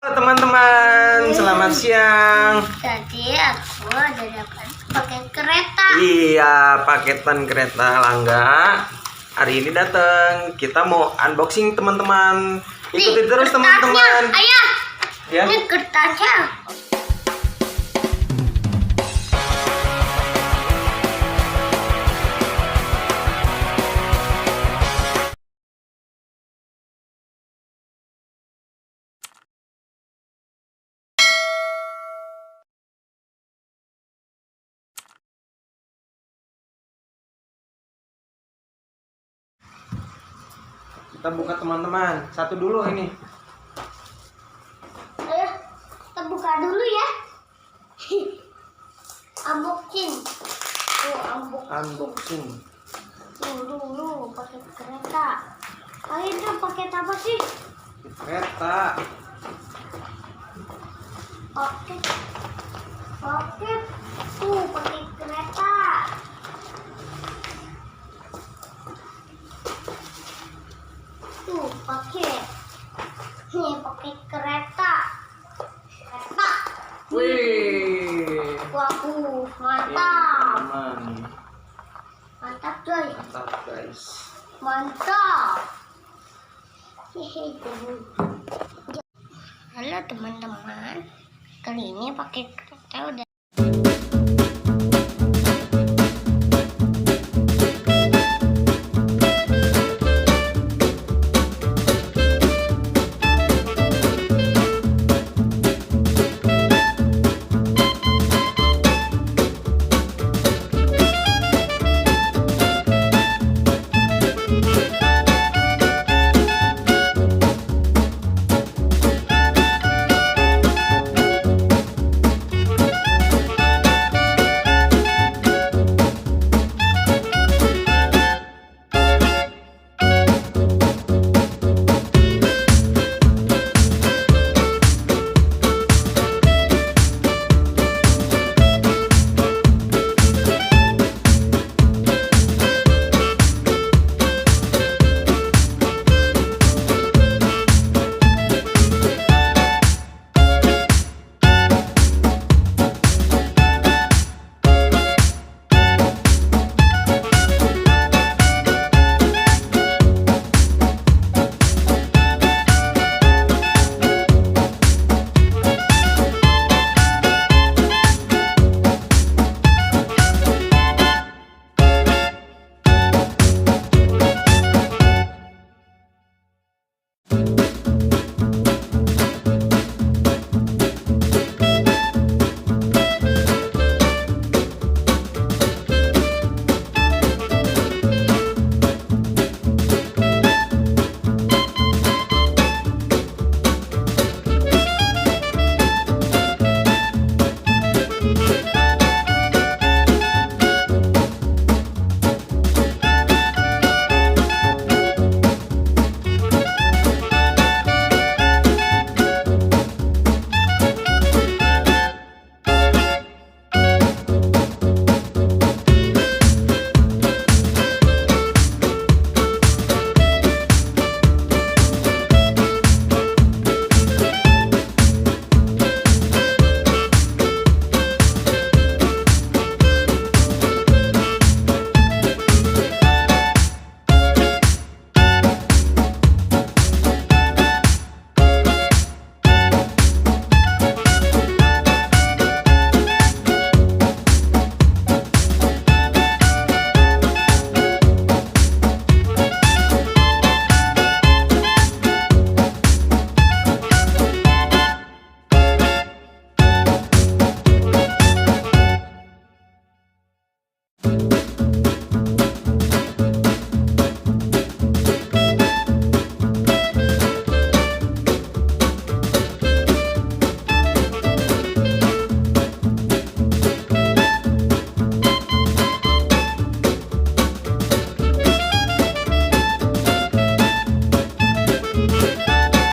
Halo teman-teman, selamat siang. Tadi aku ada dapat paket kereta. Iya, paketan kereta langga. Hari ini datang. Kita mau unboxing teman-teman. Ikuti terus teman-teman. Ayah, Ya. ini kertasnya. Kita buka teman-teman. Satu dulu ini. Ayo, kita buka dulu ya. Unboxing. Unboxing. Dulu paket kereta. Itu paket apa sih? Kereta. Paket. Paket kereta. Paket. Nih paket kereta. Wih. Waduh, mantap. Teman. Mantap coy. Mantap guys. Mantap. Halo teman-teman. Kali ini pakai kereta udah